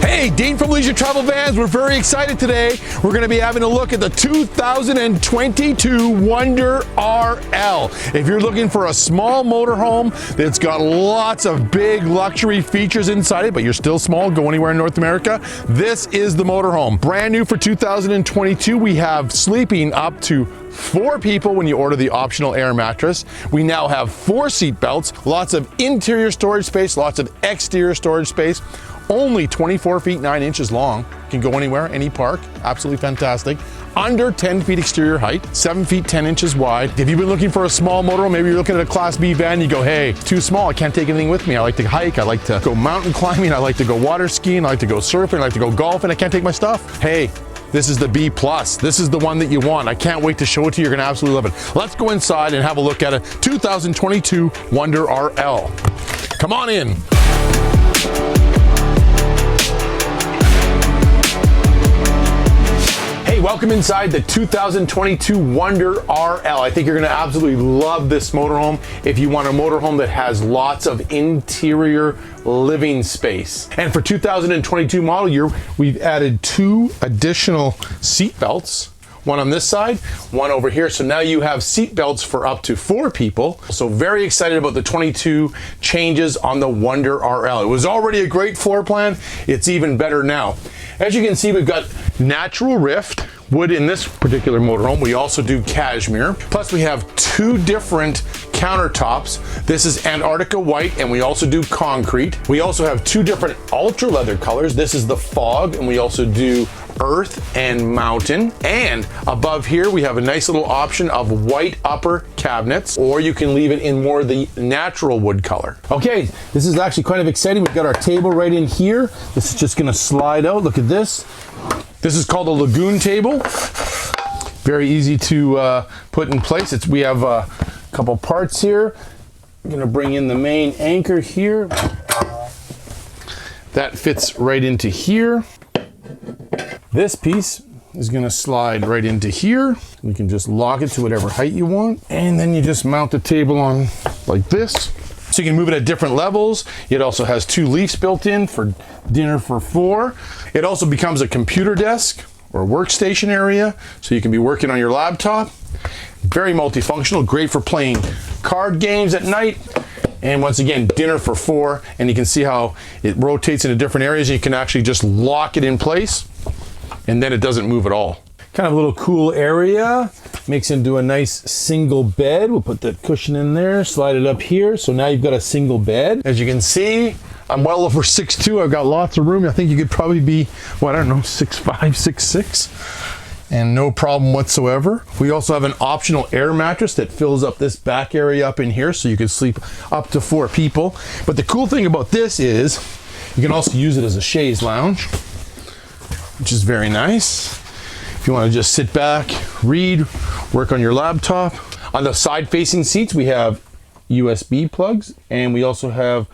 Hey, Dean from Leisure Travel Vans. We're very excited today. We're going to be having a look at the 2022 Wonder RL. If you're looking for a small motorhome that's got lots of big luxury features inside it, but you're still small, go anywhere in North America, this is the motorhome. Brand new for 2022. We have sleeping up to 4 people when you order the optional air mattress. We now have 4 seat belts, lots of interior storage space, lots of exterior storage space. Only 24 feet 9 inches long. Can go anywhere, any park. Absolutely fantastic. Under 10 feet exterior height, 7 feet 10 inches wide. If you've been looking for a small motorhome, maybe you're looking at a Class B van, you go, hey, too small, I can't take anything with me. I like to hike, I like to go mountain climbing, I like to go water skiing, I like to go surfing, I like to go golfing, I can't take my stuff. Hey, this is the B+. This is the one that you want. I can't wait to show it to you. You're gonna absolutely love it. Let's go inside and have a look at a 2022 Wonder RL. Come on in. Hey, welcome inside the 2022 Wonder RL. I think you're gonna absolutely love this motorhome if you want a motorhome that has lots of interior living space. And for 2022 model year, we've added 2 additional seat belts. One on this side, one over here. So now you have seat belts for up to 4 people. So very excited about the 22 changes on the Wonder RL. It was already a great floor plan. It's even better now. As you can see, we've got natural rift wood in this particular motorhome. We also do cashmere. Plus we have 2 different countertops. This is Antarctica white, and we also do concrete. We also have 2 different ultra leather colors. This is the fog, and we also do earth and mountain. And above here we have a nice little option of white upper cabinets, or you can leave it in more the natural wood color. Okay, this is actually kind of exciting. We've got our table right in here. This is just gonna slide out. Look at this. This is called a lagoon table. Very easy to put in place. We have a couple parts here. I'm gonna bring in the main anchor here. That fits right into here. This piece is gonna slide right into here. You can just lock it to whatever height you want. And then you just mount the table on like this. So you can move it at different levels. It also has 2 leaves built in for dinner for 4. It also becomes a computer desk or workstation area. So you can be working on your laptop. Very multifunctional, great for playing card games at night. And once again, dinner for 4. And you can see how it rotates into different areas. You can actually just lock it in place, and then it doesn't move at all. Kind of a little cool area. Makes into a nice single bed. We'll put that cushion in there, slide it up here. So now you've got a single bed. As you can see, I'm well over 6'2". I've got lots of room. I think you could probably be, what, I don't know, 6'5", 6'6", and no problem whatsoever. We also have an optional air mattress that fills up this back area up in here, so you can sleep up to 4 people. But the cool thing about this is you can also use it as a chaise lounge, which is very nice. If you want to just sit back, read, work on your laptop. On the side facing seats, we have USB plugs, and we also have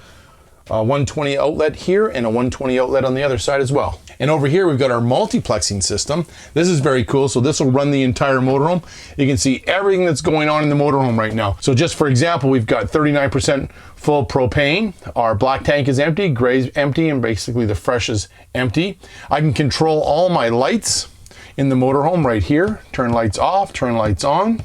a 120 outlet here and a 120 outlet on the other side as well. And over here, we've got our multiplexing system. This is very cool. So this will run the entire motorhome. You can see everything that's going on in the motorhome right now. So just for example, we've got 39% full propane. Our black tank is empty, gray's empty, and basically the fresh is empty. I can control all my lights in the motorhome right here. Turn lights off, turn lights on.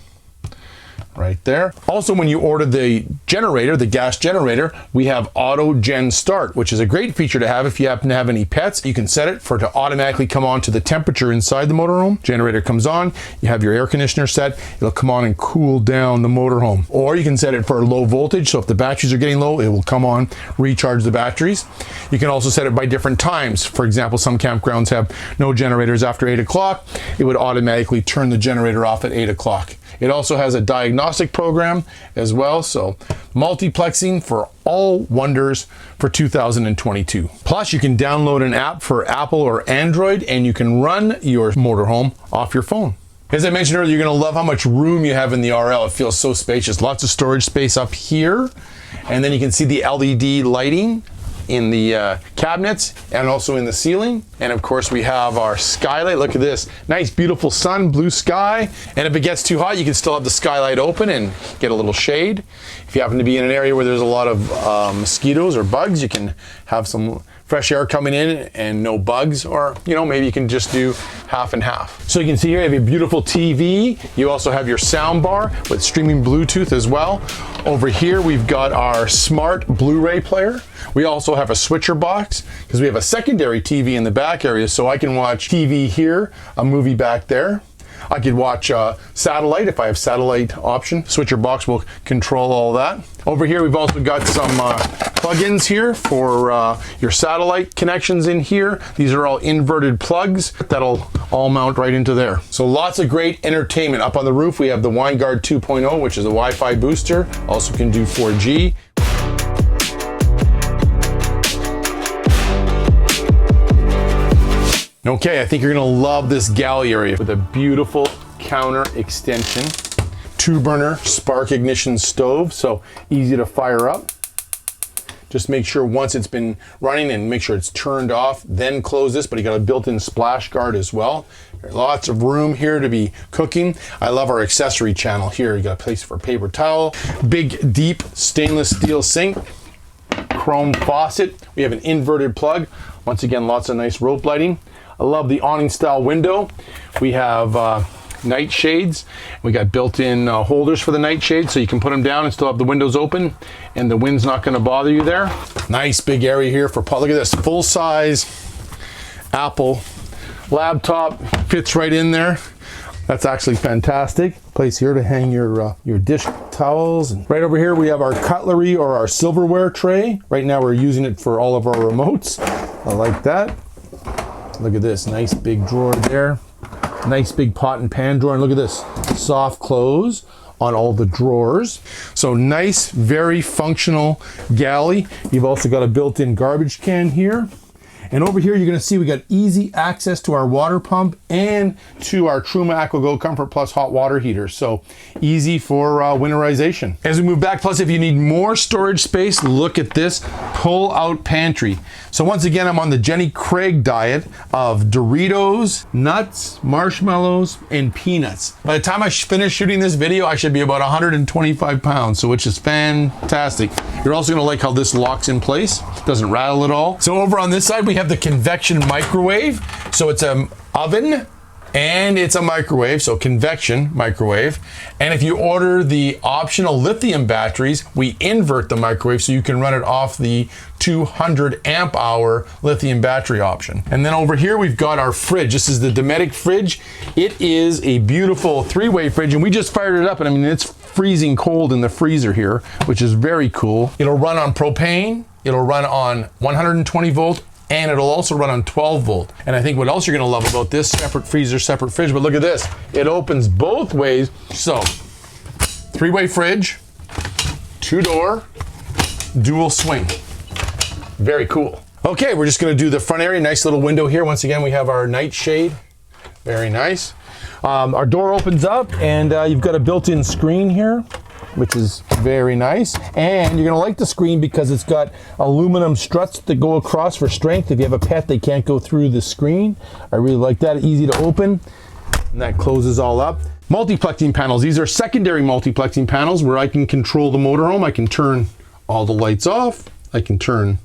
Right there. Also, when you order the generator, the gas generator, we have auto gen start, which is a great feature to have if you happen to have any pets. You can set it for it to automatically come on to the temperature inside the motorhome. Generator comes on, you have your air conditioner set, it'll come on and cool down the motorhome. Or you can set it for low voltage, so if the batteries are getting low, it will come on, recharge the batteries. You can also set it by different times. For example, some campgrounds have no generators after 8 o'clock. It would automatically turn the generator off at 8 o'clock. It also has a diagnostic program as well, so multiplexing for all Wonders for 2022. Plus, you can download an app for Apple or Android, and you can run your motorhome off your phone. As I mentioned earlier, you're going to love how much room you have in the RL. It feels so spacious. Lots of storage space up here, and then you can see the LED lighting in the cabinets and also in the ceiling. And of course we have our skylight. Look at this, nice beautiful sun, blue sky. And if it gets too hot, you can still have the skylight open and get a little shade. If you happen to be in an area where there's a lot of mosquitoes or bugs, you can have some fresh air coming in and no bugs, or maybe you can just do half and half. So you can see here you have a beautiful TV. You also have your sound bar with streaming Bluetooth as well. Over here we've got our smart Blu-ray player. We also have a switcher box because we have a secondary TV in the back area, so I can watch TV here, a movie back there. I could watch satellite if I have satellite option. Switcher box will control all that. Over here we've also got some plug-ins here for your satellite connections in here. These are all inverted plugs that'll all mount right into there. So lots of great entertainment. Up on the roof we have the WineGuard 2.0, which is a Wi-Fi booster. Also can do 4G. Okay, I think you're gonna love this galley area with a beautiful counter extension, 2-burner spark ignition stove, so easy to fire up. Just make sure once it's been running and make sure it's turned off, then close this, but you got a built-in splash guard as well. Lots of room here to be cooking. I love our accessory channel here. You got a place for paper towel, big, deep stainless steel sink, chrome faucet. We have an inverted plug. Once again, lots of nice rope lighting. I love the awning style window. We have night shades. We got built-in holders for the night shades, so you can put them down and still have the windows open and the wind's not going to bother you there. Nice big area here for, look at this, full-size Apple laptop, fits right in there. That's actually fantastic. Place here to hang your dish towels. And right over here we have our cutlery or our silverware tray. Right now we're using it for all of our remotes. I like that. Look at this, nice big drawer there. Nice big pot and pan drawer. And look at this, soft close on all the drawers. So nice, very functional galley. You've also got a built-in garbage can here. And over here, you're gonna see we got easy access to our water pump and to our Truma AquaGo Comfort Plus hot water heater. So easy for winterization. As we move back, plus if you need more storage space, look at this pull-out pantry. So once again, I'm on the Jenny Craig diet of Doritos, nuts, marshmallows, and peanuts. By the time I finish shooting this video, I should be about 125 pounds, so which is fantastic. You're also gonna like how this locks in place. Doesn't rattle at all. So over on this side, we have the convection microwave. So it's an oven and it's a microwave, so convection microwave. And if you order the optional lithium batteries, we invert the microwave so you can run it off the 200 amp hour lithium battery option. And then over here we've got our fridge. This is the Dometic fridge. It is a beautiful 3-way fridge, and we just fired it up, and I mean it's freezing cold in the freezer here, which is very cool. It'll run on propane, it'll run on 120 volt, and it'll also run on 12 volt. And I think what else you're gonna love about this, separate freezer, separate fridge, but look at this. It opens both ways. So 3-way fridge, 2-door, dual swing. Very cool. Okay, we're just gonna do the front area. Nice little window here. Once again, we have our night shade. Very nice. Our door opens up and you've got a built-in screen here, which is very nice. And you're gonna like the screen because it's got aluminum struts that go across for strength. If you have a pet, they can't go through the screen. I really like that, easy to open. And that closes all up. Multiplexing panels. These are secondary multiplexing panels where I can control the motorhome. I can turn all the lights off. I can turn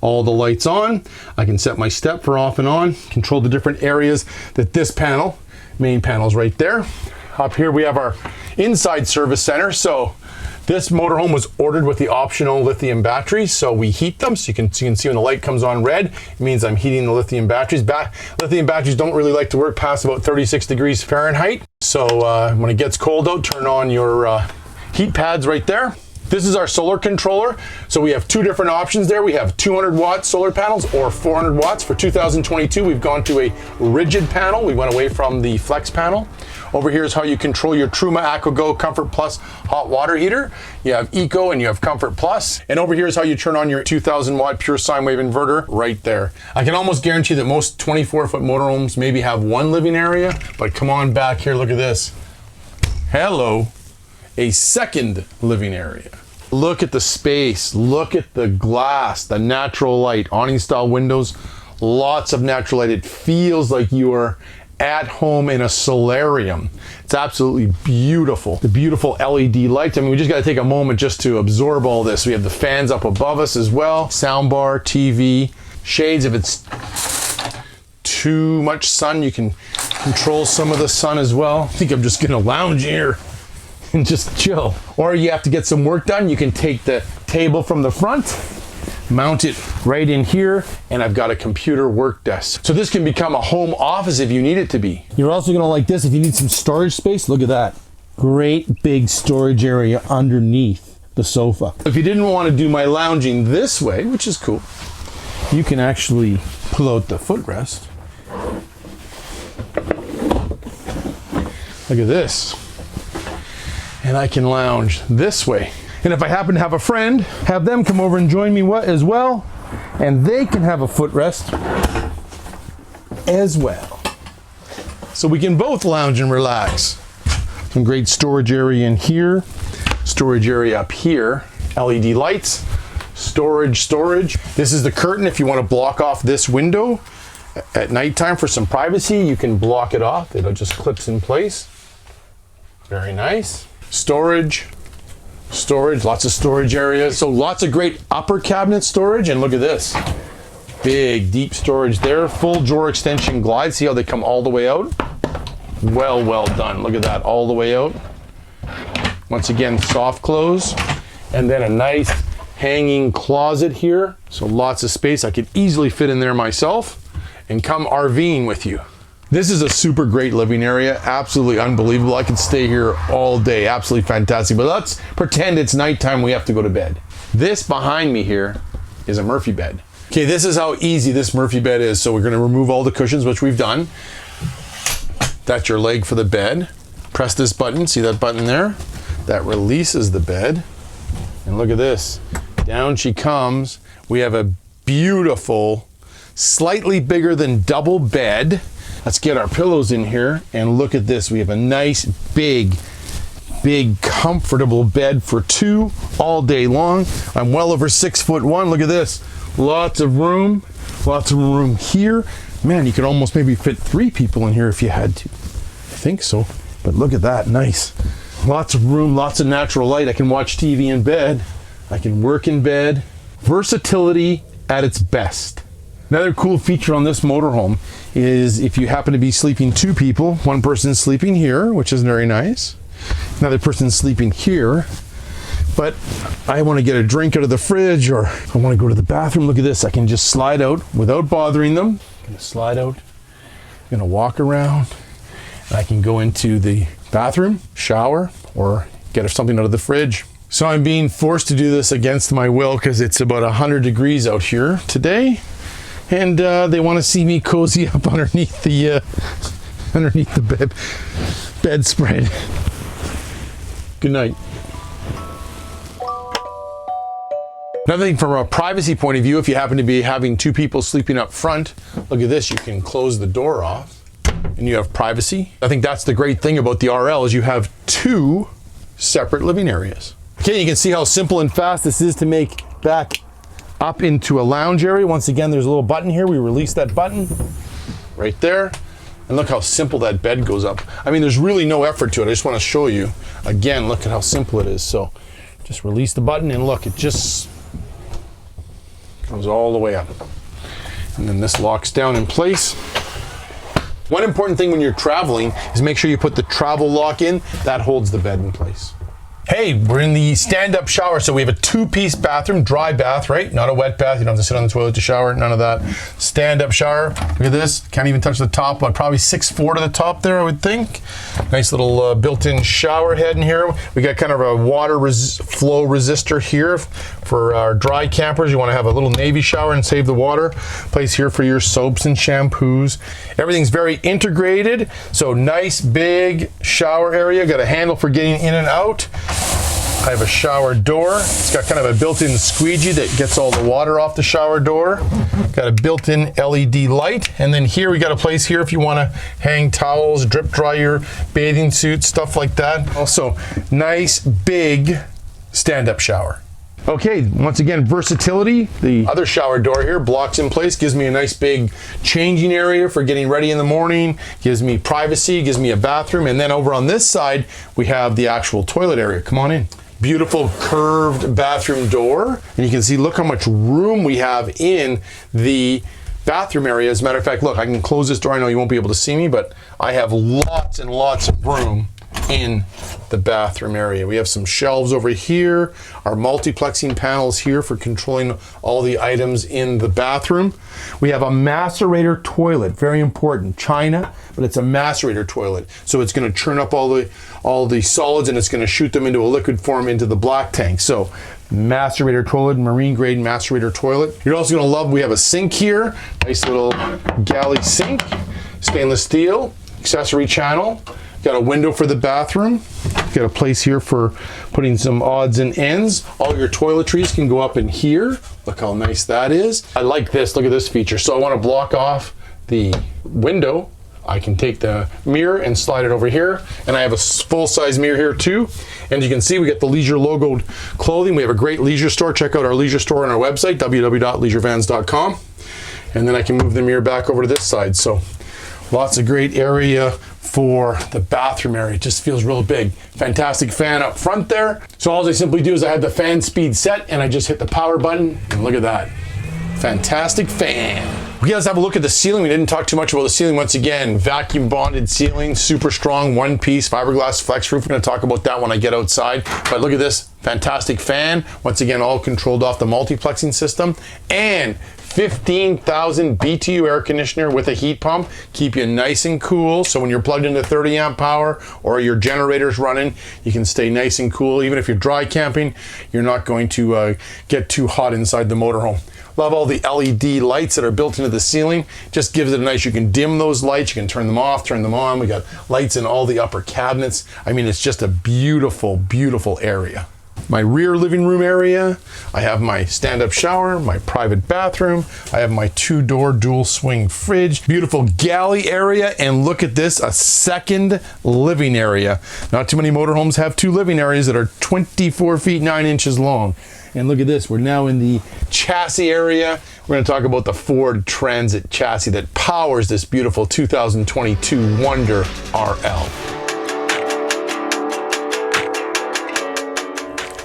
all the lights on. I can set my step for off and on, control the different areas that this panel, main panel's right there. Up here we have our inside service center. So this motorhome was ordered with the optional lithium batteries. So we heat them. So you can see when the light comes on red, it means I'm heating the lithium batteries. Lithium batteries don't really like to work past about 36 degrees Fahrenheit. So when it gets cold out, turn on your heat pads right there. This is our solar controller. So we have 2 different options there. We have 200 watt solar panels or 400 watts. For 2022, we've gone to a rigid panel. We went away from the flex panel. Over here is how you control your Truma AquaGo Comfort Plus hot water heater. You have Eco and you have Comfort Plus. And over here is how you turn on your 2000 watt pure sine wave inverter right there. I can almost guarantee that most 24-foot motorhomes maybe have 1 living area, but come on back here, look at this. Hello. A second living area. Look at the space, look at the glass, the natural light, awning style windows, lots of natural light. It feels like you are at home in a solarium. It's absolutely beautiful. The beautiful LED lights. I mean, we just got to take a moment just to absorb all this. We have the fans up above us as well. Soundbar, TV, shades. If it's too much sun, you can control some of the sun as well. I think I'm just gonna lounge here and just chill. Or you have to get some work done, you can take the table from the front, mount it right in here, and I've got a computer work desk. So this can become a home office if you need it to be. You're also gonna like this if you need some storage space. Look at that. Great big storage area underneath the sofa. If you didn't want to do my lounging this way, which is cool, you can actually pull out the footrest. Look at this. And I can lounge this way. And if I happen to have a friend, have them come over and join me as well, and they can have a footrest as well. So we can both lounge and relax. Some great storage area in here, storage area up here, LED lights, storage. This is the curtain if you want to block off this window at nighttime for some privacy. You can block it off. It just clips in place. Very nice. Storage, lots of storage areas. So lots of great upper cabinet storage. And look at this. Big, deep storage there. Full drawer extension glide. See how they come all the way out? Well done. Look at that, all the way out. Once again, soft close. And then a nice hanging closet here. So lots of space. I could easily fit in there myself and come RVing with you. This is a super great living area, absolutely unbelievable. I could stay here all day, absolutely fantastic. But let's pretend it's nighttime, we have to go to bed. This behind me here is a Murphy bed. Okay, this is how easy this Murphy bed is. So we're gonna remove all the cushions, which we've done. That's your leg for the bed. Press this button, see that button there? That releases the bed. And look at this, down she comes. We have a beautiful, slightly bigger than double bed. Let's get our pillows in here and look at this. We have a nice, big, comfortable bed for two all day long. I'm well over 6'1". Look at this. Lots of room here. Man, you could almost maybe fit 3 people in here if you had to. I think so, but look at that, nice. Lots of room, lots of natural light. I can watch TV in bed. I can work in bed. Versatility at its best. Another cool feature on this motorhome is if you happen to be sleeping 2 people, one person's sleeping here, which is very nice. Another person's sleeping here, but I want to get a drink out of the fridge or I want to go to the bathroom. Look at this, I can just slide out without bothering them. I'm gonna slide out, I'm gonna walk around, and I can go into the bathroom, shower, or get something out of the fridge. So I'm being forced to do this against my will because it's about 100 degrees out here today. And they want to see me cozy up underneath the bedspread. Good night. Another thing from a privacy point of view, if you happen to be having 2 people sleeping up front, look at this, you can close the door off and you have privacy. I think that's the great thing about the RL is you have 2 separate living areas. Okay, you can see how simple and fast this is to make back up into a lounge area. Once again, there's a little button here. We release that button right there. And look how simple that bed goes up. I mean, there's really no effort to it. I just want to show you. Again, look at how simple it is. So just release the button and look, it just goes all the way up. And then this locks down in place. One important thing when you're traveling is make sure you put the travel lock in. That holds the bed in place. Hey, we're in the stand-up shower. So we have a 2-piece bathroom, dry bath, right? Not a wet bath. You don't have to sit on the toilet to shower, none of that. Stand-up shower. Look at this. Can't even touch the top, but probably 6'4" to the top there, I would think. Nice little built-in shower head in here. We got kind of a water flow resistor here for our dry campers. You want to have a little navy shower and save the water. Place here for your soaps and shampoos. Everything's very integrated. So nice big shower area. Got a handle for getting in and out. I have a shower door. It's got kind of a built-in squeegee that gets all the water off the shower door. Got a built-in LED light. And then here we got a place here if you want to hang towels, drip dry your bathing suits, stuff like that. Also, nice big stand-up shower. Okay, once again, versatility. The other shower door here blocks in place, gives me a nice big changing area for getting ready in the morning, gives me privacy, gives me a bathroom, and then over on this side, we have the actual toilet area. Come on in. Beautiful curved bathroom door. And you can see, look how much room we have in the bathroom area. As a matter of fact, look, I can close this door. I know you won't be able to see me, but I have lots and lots of room in the bathroom area. We have some shelves over here, our multiplexing panels here for controlling all the items in the bathroom. We have a macerator toilet, very important, China, but it's a macerator toilet. So it's going to churn up all the solids and it's going to shoot them into a liquid form into the black tank. So macerator toilet, marine grade macerator toilet. You're also going to love, we have a sink here, nice little Galley sink, stainless steel, accessory channel. Got a window for the bathroom. Got a place here for putting some odds and ends. All your toiletries can go up in here. Look how nice that is. I like this. Look at this feature. So I want to block off the window. I can take the mirror and slide it over here. And I have a full-size mirror here too. And you can see we get the Leisure logoed clothing. We have a great leisure store. Check out our leisure store on our website, www.leisurevans.com. And then I can move the mirror back over to this side. So lots of great area for the bathroom area. It just feels real big. Fantastic fan up front there. So all I simply do is I have the fan speed set and I just hit the power button and look at that. Fantastic fan. Okay, let's have a look at the ceiling. We didn't talk too much about the ceiling. Once again, vacuum bonded ceiling, super strong, one piece, fiberglass flex roof. We're gonna talk about that when I get outside. But look at this fantastic fan. Once again, all controlled off the multiplexing system. And 15,000 BTU air conditioner with a heat pump, keep you nice and cool. So when you're plugged into 30 amp power or your generator's running, you can stay nice and cool. Even if you're dry camping, you're not going to get too hot inside the motorhome. Love all the LED lights that are built into the ceiling. Just gives it a nice, you can dim those lights, you can turn them off, turn them on. We got lights in all the upper cabinets. I mean, it's just a beautiful, beautiful area. My rear living room area, I have my stand-up shower, my private bathroom, I have my two-door dual swing fridge, beautiful galley area, and look at this, a second living area. Not too many motorhomes have two living areas that are 24 feet 9 inches long. And look at this, we're now in the chassis area. We're going to talk about the Ford Transit chassis that powers this beautiful 2022 Wonder RL.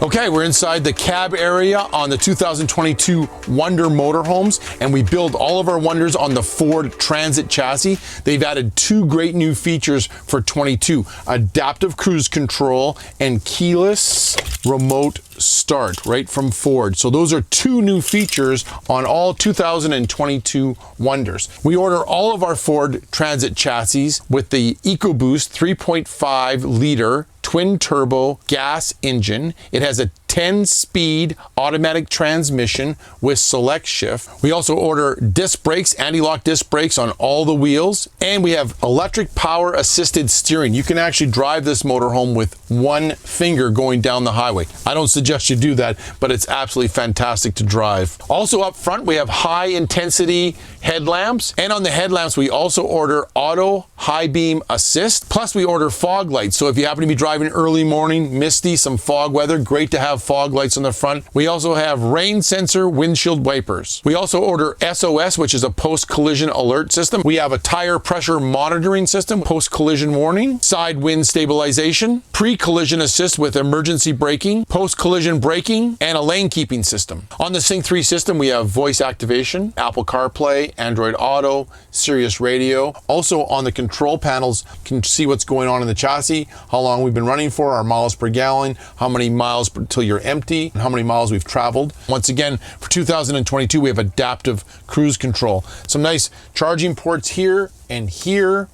Okay, we're inside the cab area on the 2022 Wonder motorhomes, and we build all of our Wonders on the Ford Transit chassis. They've added two great new features for 22, adaptive cruise control and keyless remote start right from Ford. So those are two new features on all 2022 Wonders. We order all of our Ford Transit chassis with the EcoBoost 3.5 liter twin turbo gas engine. It has a 10-speed automatic transmission with select shift. We also order disc brakes, anti-lock disc brakes on all the wheels, and we have electric power assisted steering. You can actually drive this motorhome with one finger going down the highway. I don't suggest you do that, but it's absolutely fantastic to drive. Also up front, we have high intensity headlamps, and on the headlamps, we also order auto high beam assist, plus we order fog lights. So if you happen to be driving early morning, misty, some fog weather, great to have fog lights on the front. We also have rain sensor windshield wipers. We also order SOS, which is a post-collision alert system. We have a tire pressure monitoring system, post-collision warning, side wind stabilization, pre-collision assist with emergency braking, post-collision braking, and a lane keeping system. On the Sync 3 system, we have voice activation, Apple CarPlay, Android Auto, Sirius Radio. Also on the control panels, you can see what's going on in the chassis, how long we've been running for, our miles per gallon, how many miles until you're empty, and how many miles we've traveled. Once again, for 2022, we have adaptive cruise control. Some nice charging ports here and here.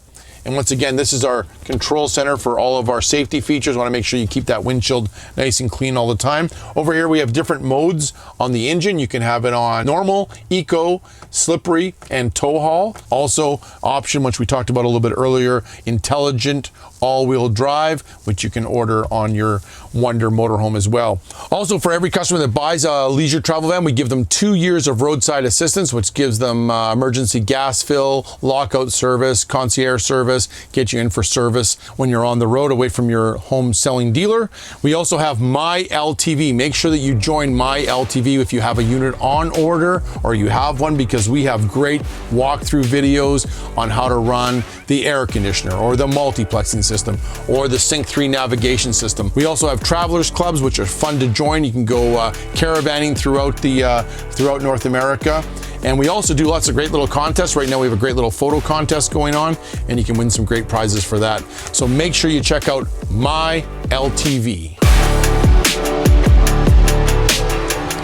And once again, this is our control center for all of our safety features. Want to make sure you keep that windshield nice and clean all the time. Over here, we have different modes on the engine. You can have it on normal, eco, slippery, and tow haul. Also, option, which we talked about a little bit earlier, intelligent all-wheel drive, which you can order on your Wonder motorhome as well. Also, for every customer that buys a leisure travel van, we give them 2 years of roadside assistance, which gives them emergency gas fill, lockout service, concierge service, service, get you in for service when you're on the road away from your home selling dealer. We also have My LTV. Make sure that you join My LTV if you have a unit on order or you have one, because we have great walkthrough videos on how to run the air conditioner or the multiplexing system or the Sync 3 navigation system. We also have travelers clubs, which are fun to join. You can go caravanning throughout North America. And we also do lots of great little contests. Right now we have a great little photo contest going on, and you can win some great prizes for that. So make sure you check out My LTV.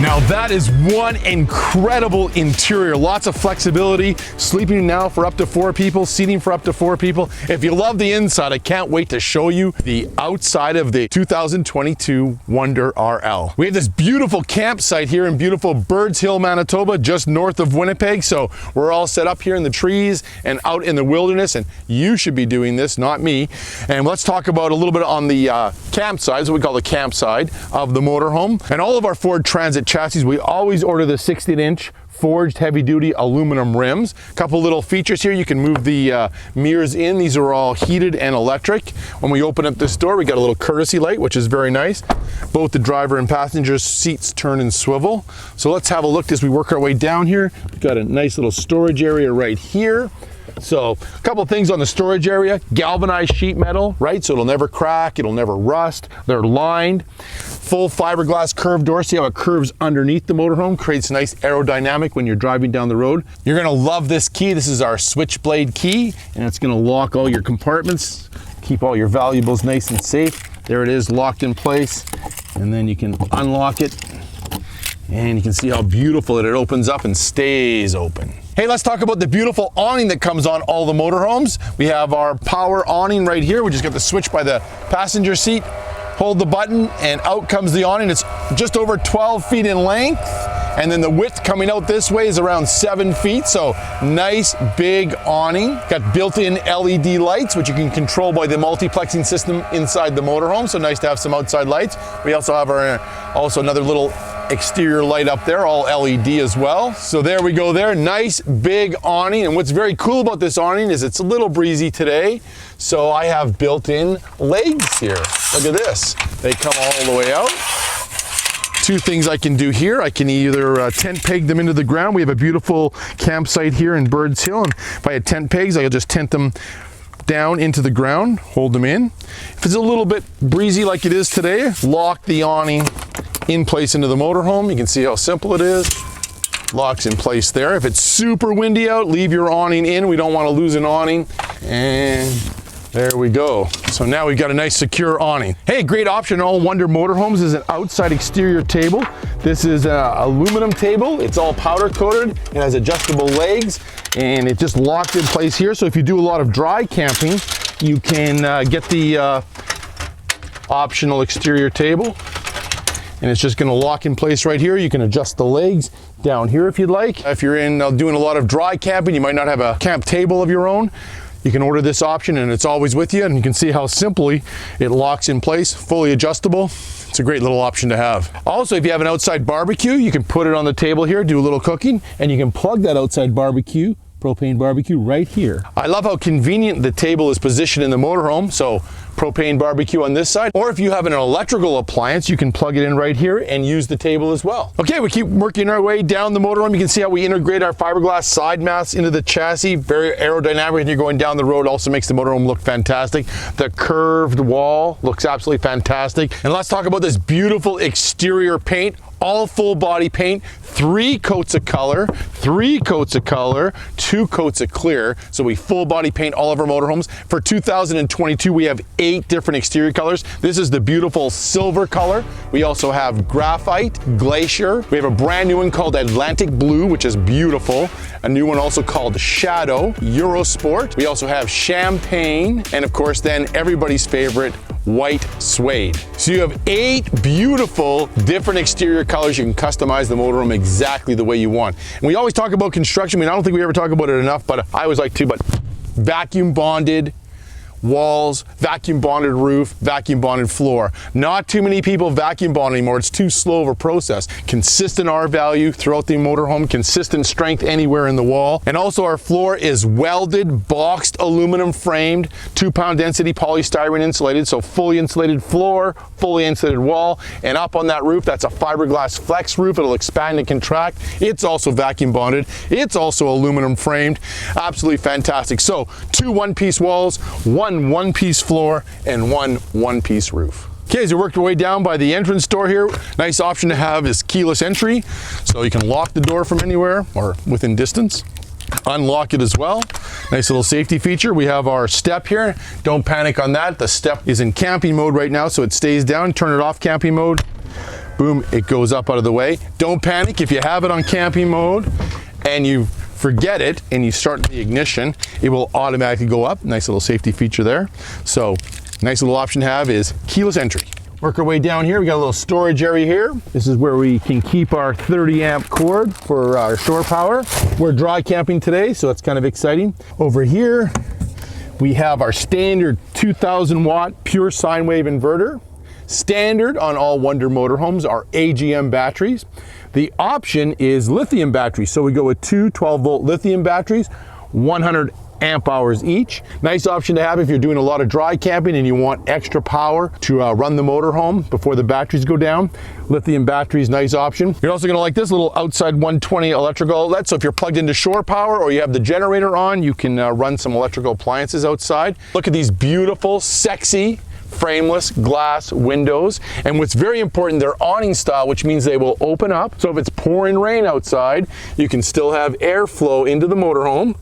Now that is one incredible interior. Lots of flexibility, sleeping now for up to 4 people, seating for up to 4 people. If you love the inside, I can't wait to show you the outside of the 2022 Wonder RL. We have this beautiful campsite here in beautiful Birds Hill, Manitoba, just north of Winnipeg. So we're all set up here in the trees and out in the wilderness, and you should be doing this, not me. And let's talk about a little bit on the campsite, what we call the campsite of the motorhome. And all of our Ford Transit chassis, we always order the 16-inch forged heavy-duty aluminum rims. A couple little features here. You can move the mirrors in. These are all heated and electric. When we open up this door, we got a little courtesy light, which is very nice. Both the driver and passenger seats turn and swivel. So let's have a look as we work our way down here. We've got a nice little storage area right here. So a couple things on the storage area: galvanized sheet metal, right? So it'll never crack, it'll never rust. They're lined. Full fiberglass curved door. See how it curves underneath the motorhome? Creates nice aerodynamic when you're driving down the road. You're gonna love this key. This is our switchblade key, and it's gonna lock all your compartments, keep all your valuables nice and safe. There it is, locked in place. And then you can unlock it, and you can see how beautiful it opens up and stays open. Hey, let's talk about the beautiful awning that comes on all the motorhomes. We have our power awning right here. We just got the switch by the passenger seat. Hold the button and out comes the awning. It's just over 12 feet in length. And then the width coming out this way is around 7 feet. So nice big awning. Got built-in LED lights, which you can control by the multiplexing system inside the motorhome. So nice to have some outside lights. We also have our another little exterior light up there, all LED as well. So there we go there, nice big awning. And what's very cool about this awning is it's a little breezy today. So I have built-in legs here. Look at this. They come all the way out. 2 things I can do here. I can either tent peg them into the ground. We have a beautiful campsite here in Birds Hill. And if I had tent pegs, I'll just tent them down into the ground, hold them in. If it's a little bit breezy like it is today, lock the awning in place into the motorhome. You can see how simple it is. Locks in place there. If it's super windy out, leave your awning in. We don't want to lose an awning. And there we go. So now we've got a nice secure awning. Hey, great option in all Wonder motorhomes is an outside exterior table. This is an aluminum table. It's all powder coated. It has adjustable legs, and it just locked in place here. So if you do a lot of dry camping, you can get the optional exterior table. And it's just gonna lock in place right here. You can adjust the legs down here if you'd like. If you're doing a lot of dry camping, you might not have a camp table of your own. You can order this option and it's always with you, and you can see how simply it locks in place, fully adjustable. It's a great little option to have. Also, if you have an outside barbecue, you can put it on the table here, do a little cooking, and you can plug that outside barbecue, propane barbecue, right here. I love how convenient the table is positioned in the motorhome. So propane barbecue on this side, or if you have an electrical appliance, you can plug it in right here and use the table as well. Okay, we keep working our way down the motorhome. You can see how we integrate our fiberglass side mats into the chassis. Very aerodynamic when you're going down the road. Also makes the motorhome look fantastic. The curved wall looks absolutely fantastic. And let's talk about this beautiful exterior paint. All full body paint, 3 coats of color, 3 coats of color, 2 coats of clear. So we full body paint all of our motorhomes. For 2022, we have 8 different exterior colors. This is the beautiful silver color. We also have graphite, glacier. We have a brand new one called Atlantic Blue, which is beautiful. A new one also called Shadow, Eurosport. We also have champagne, and of course then everybody's favorite, white suede. So you have 8 beautiful different exterior colors. You can customize the motorhome exactly the way you want. And we always talk about construction. I mean, I don't think we ever talk about it enough, but I always like to, but vacuum bonded walls, vacuum bonded roof, vacuum bonded floor. Not too many people vacuum bond anymore. It's too slow of a process. Consistent R value throughout the motorhome, consistent strength anywhere in the wall. And also our floor is welded, boxed, aluminum framed, 2-pound density polystyrene insulated. So fully insulated floor, fully insulated wall. And up on that roof, that's a fiberglass flex roof. It'll expand and contract. It's also vacuum bonded. It's also aluminum framed. Absolutely fantastic. So 2 one-piece walls, 1 one-piece floor, and 1 one-piece roof. Okay, as you work your way down by the entrance door here, nice option to have is keyless entry. So you can lock the door from anywhere or within distance. Unlock it as well. Nice little safety feature. We have our step here. Don't panic on that. The step is in camping mode right now, so it stays down. Turn it off camping mode. Boom, it goes up out of the way. Don't panic if you have it on camping mode and you forget it and you start the ignition, it will automatically go up. Nice little safety feature there. So nice little option to have is keyless entry. Work our way down here. We got a little storage area here. This is where we can keep our 30 amp cord for our shore power. We're dry camping today, so it's kind of exciting. Over here, we have our standard 2000 watt pure sine wave inverter. Standard on all Wonder motorhomes are AGM batteries. The option is lithium batteries. So we go with 2 12-volt lithium batteries, 100 amp hours each. Nice option to have if you're doing a lot of dry camping and you want extra power to run the motorhome before the batteries go down. Lithium batteries, nice option. You're also gonna like this little outside 120 electrical outlet. So if you're plugged into shore power or you have the generator on, you can run some electrical appliances outside. Look at these beautiful, sexy, frameless glass windows. And what's very important, they're awning style, which means they will open up. So if it's pouring rain outside, you can still have airflow into the motorhome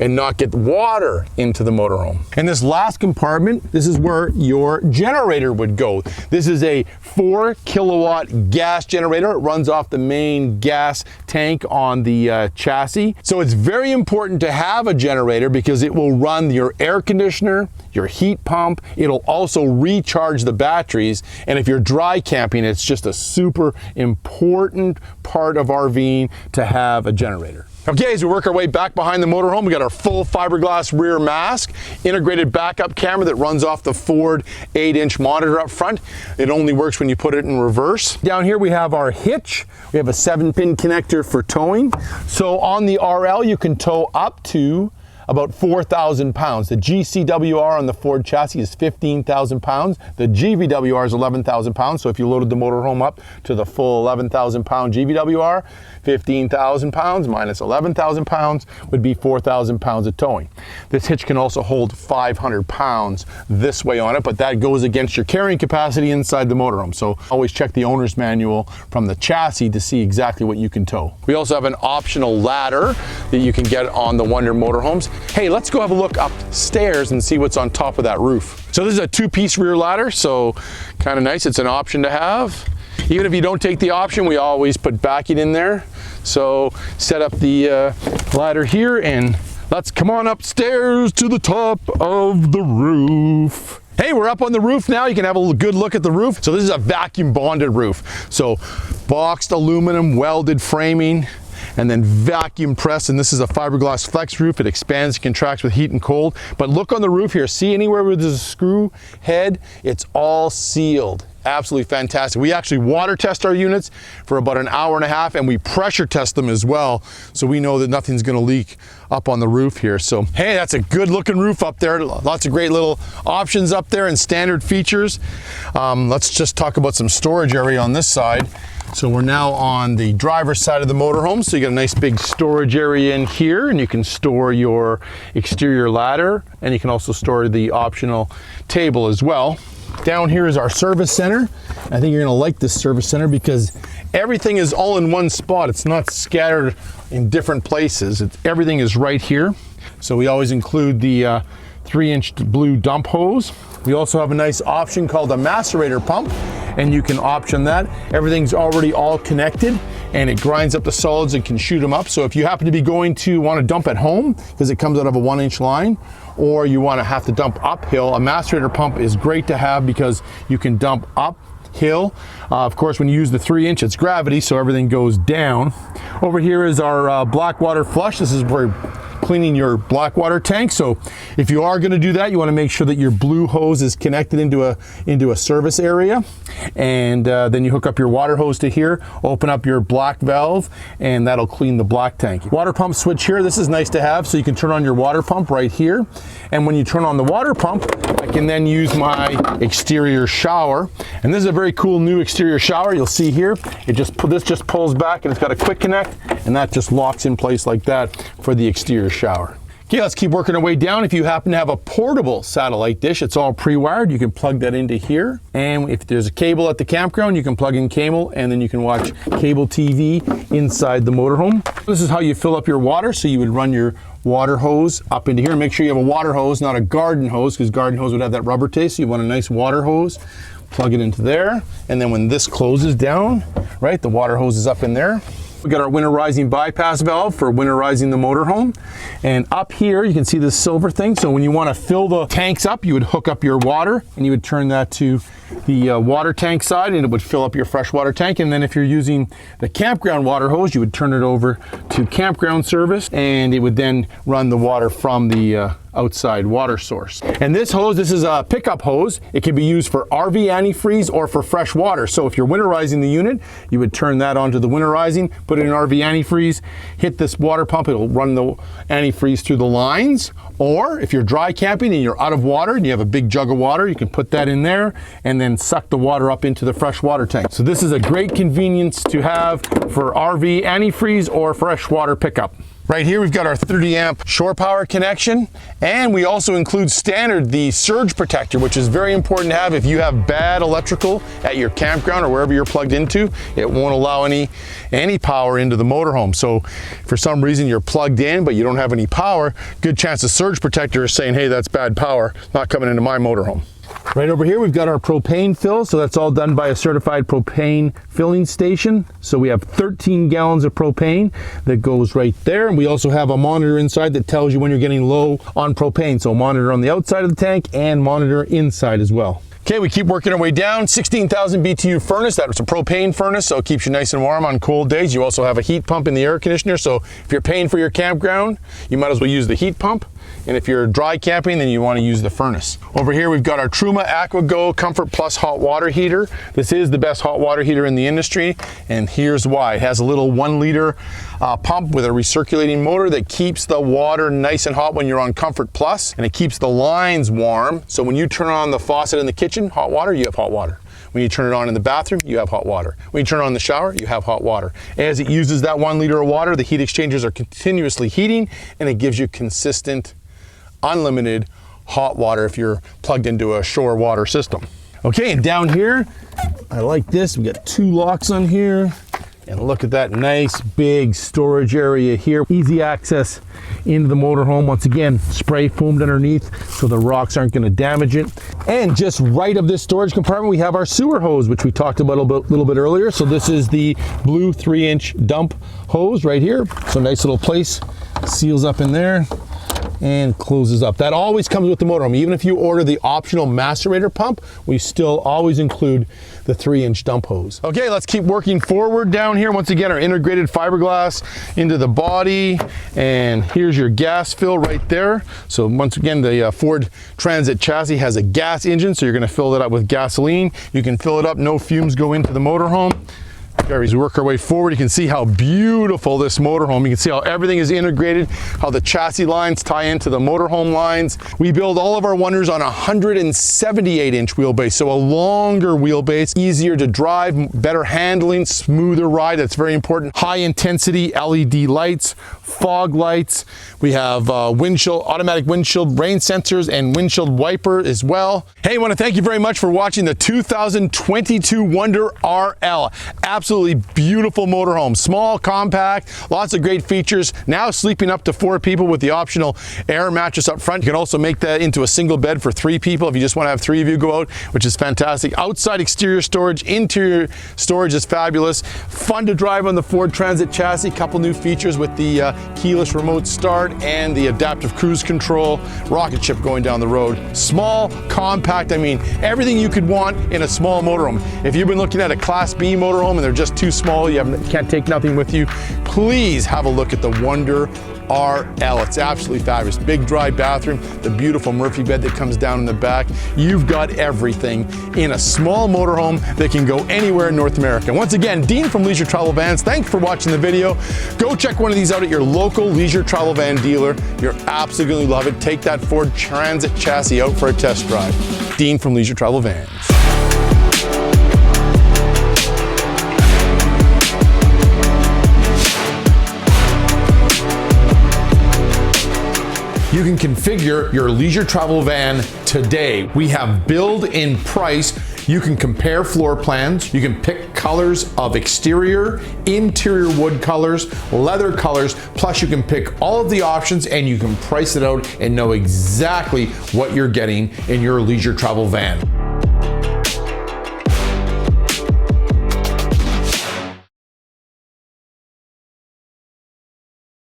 and not get water into the motorhome. And this last compartment, this is where your generator would go. This is a 4 kilowatt gas generator. It runs off the main gas tank on the chassis. So it's very important to have a generator because it will run your air conditioner, your heat pump. It'll also recharge the batteries. And if you're dry camping, it's just a super important part of RVing to have a generator. Okay, as we work our way back behind the motorhome, we got our full fiberglass rear mask, integrated backup camera that runs off the Ford 8-inch monitor up front. It only works when you put it in reverse. Down here we have our hitch. We have a 7-pin connector for towing. So on the RL, you can tow up to about 4,000 pounds. The GCWR on the Ford chassis is 15,000 pounds. The GVWR is 11,000 pounds. So if you loaded the motorhome up to the full 11,000 pound GVWR, 15,000 pounds minus 11,000 pounds would be 4,000 pounds of towing. This hitch can also hold 500 pounds this way on it, but that goes against your carrying capacity inside the motorhome. So always check the owner's manual from the chassis to see exactly what you can tow. We also have an optional ladder that you can get on the Wonder motorhomes. Hey, let's go have a look upstairs and see what's on top of that roof. So this is a 2-piece rear ladder, so kind of nice. It's an option to have. Even if you don't take the option, we always put backing in there. So set up the ladder here and let's come on upstairs to the top of the roof. Hey, we're up on the roof now. You can have a good look at the roof. So this is a vacuum bonded roof. So boxed aluminum, welded framing, and then vacuum pressed, and this is a fiberglass flex roof. It expands and contracts with heat and cold. But look on the roof here. See anywhere where there's a screw head? It's all sealed. Absolutely fantastic. We actually water test our units for about an hour and a half, and we pressure test them as well, so we know that nothing's gonna leak up on the roof here. So hey, that's a good looking roof up there. Lots of great little options up there and standard features. Let's just talk about some storage area on this side. So we're now on the driver's side of the motorhome. So you got a nice big storage area in here, and you can store your exterior ladder, and you can also store the optional table as well. Down here is our service center. I think you're gonna like this service center because everything is all in one spot. It's not scattered in different places. Everything is right here. So we always include the 3-inch blue dump hose. We also have a nice option called a macerator pump, and you can option that. Everything's already all connected, and it grinds up the solids and can shoot them up. So if you happen to be want to dump at home, because it comes out of a 1-inch line, or you want to have to dump uphill, a macerator pump is great to have because you can dump uphill. Of course, when you use the 3-inch, it's gravity, so everything goes down. Over here is our black water flush. This is where cleaning your black water tank. So if you are going to do that, you want to make sure that your blue hose is connected into a service area, and then you hook up your water hose to here, open up your black valve, and that'll clean the black tank. Water pump switch here. This is nice to have, so you can turn on your water pump right here, and when you turn on the water pump, I can then use my exterior shower. And this is a very cool new exterior shower. You'll see here, this just pulls back, and it's got a quick connect, and that just locks in place like that for the exterior shower. Okay, let's keep working our way down. If you happen to have a portable satellite dish, it's all pre-wired. You can plug that into here. And if there's a cable at the campground, you can plug in cable, and then you can watch cable TV inside the motorhome. This is how you fill up your water. So you would run your water hose up into here. Make sure you have a water hose, not a garden hose, because garden hose would have that rubber taste. So you want a nice water hose. Plug it into there. And then when this closes down, right, the water hose is up in there. We got our winterizing bypass valve for winterizing the motorhome. And up here, you can see this silver thing. So when you want to fill the tanks up, you would hook up your water, and you would turn that to the water tank side, and it would fill up your freshwater tank. And then if you're using the campground water hose, you would turn it over to campground service, and it would then run the water from the outside water source. And this hose, this is a pickup hose. It can be used for RV antifreeze or for fresh water. So if you're winterizing the unit, you would turn that onto the winterizing, put it in RV antifreeze, hit this water pump, it'll run the antifreeze through the lines. Or if you're dry camping and you're out of water and you have a big jug of water, you can put that in there and then suck the water up into the fresh water tank. So this is a great convenience to have for RV antifreeze or fresh water pickup. Right here we've got our 30 amp shore power connection, and we also include standard the surge protector, which is very important to have if you have bad electrical at your campground or wherever you're plugged into. It won't allow any power into the motorhome. So if for some reason you're plugged in but you don't have any power, good chance the surge protector is saying, hey, that's bad power, not coming into my motorhome. Right over here, we've got our propane fill. So that's all done by a certified propane filling station. So we have 13 gallons of propane that goes right there. And we also have a monitor inside that tells you when you're getting low on propane. So monitor on the outside of the tank and monitor inside as well. Okay, we keep working our way down. 16,000 BTU furnace. That's a propane furnace, so it keeps you nice and warm on cold days. You also have a heat pump in the air conditioner. So if you're paying for your campground, you might as well use the heat pump. And if you're dry camping, then you want to use the furnace. Over here, we've got our Truma AquaGo Comfort Plus hot water heater. This is the best hot water heater in the industry, and here's why. It has a little 1 liter pump with a recirculating motor that keeps the water nice and hot when you're on Comfort Plus, and it keeps the lines warm. So when you turn on the faucet in the kitchen, hot water, you have hot water. When you turn it on in the bathroom, you have hot water. When you turn it on in the shower, you have hot water. As it uses that 1 liter of water, the heat exchangers are continuously heating, and it gives you consistent, unlimited hot water if you're plugged into a shore water system. Okay, and down here, I like this. We got 2 locks on here, and look at that nice big storage area here. Easy access into the motorhome. Once again, spray foamed underneath so the rocks aren't going to damage it. And just right of this storage compartment, we have our sewer hose, which we talked about a little bit earlier. So this is the blue 3-inch dump hose right here. So nice little place, seals up in there and closes up. That always comes with the motorhome. Even if you order the optional macerator pump, we still always include the 3-inch dump hose. Okay, let's keep working forward down here. Once again, our integrated fiberglass into the body, and here's your gas fill right there. So once again, the Ford Transit chassis has a gas engine, so you're gonna fill it up with gasoline. You can fill it up, no fumes go into the motorhome. As we work our way forward, you can see how beautiful this motorhome. You can see how everything is integrated, how the chassis lines tie into the motorhome lines. We build all of our Wonders on a 178-inch wheelbase, so a longer wheelbase, easier to drive, better handling, smoother ride. That's very important. High intensity LED lights, fog lights. We have automatic windshield rain sensors and windshield wiper as well. Hey, I want to thank you very much for watching the 2022 Wonder RL. Absolutely beautiful motorhome. Small, compact, lots of great features. Now sleeping up to 4 people with the optional air mattress up front. You can also make that into a single bed for 3 people if you just want to have 3 of you go out, which is fantastic. Outside exterior storage, interior storage is fabulous. Fun to drive on the Ford Transit chassis. Couple new features with the keyless remote start and the adaptive cruise control. Rocket ship going down the road. Small, compact, I mean, everything you could want in a small motorhome. If you've been looking at a Class B motorhome and they're just too small, you can't take nothing with you, please have a look at the Wonder RL. It's absolutely fabulous. Big dry bathroom, the beautiful Murphy bed that comes down in the back. You've got everything in a small motorhome that can go anywhere in North America. Once again, Dean from Leisure Travel Vans, thanks for watching the video. Go check one of these out at your local Leisure Travel Van dealer. You're absolutely gonna love it. Take that Ford Transit chassis out for a test drive. Dean from Leisure Travel Vans. You can configure your leisure travel van today. We have build-in price. You can compare floor plans. You can pick colors of exterior, interior wood colors, leather colors, plus you can pick all of the options and you can price it out and know exactly what you're getting in your leisure travel van.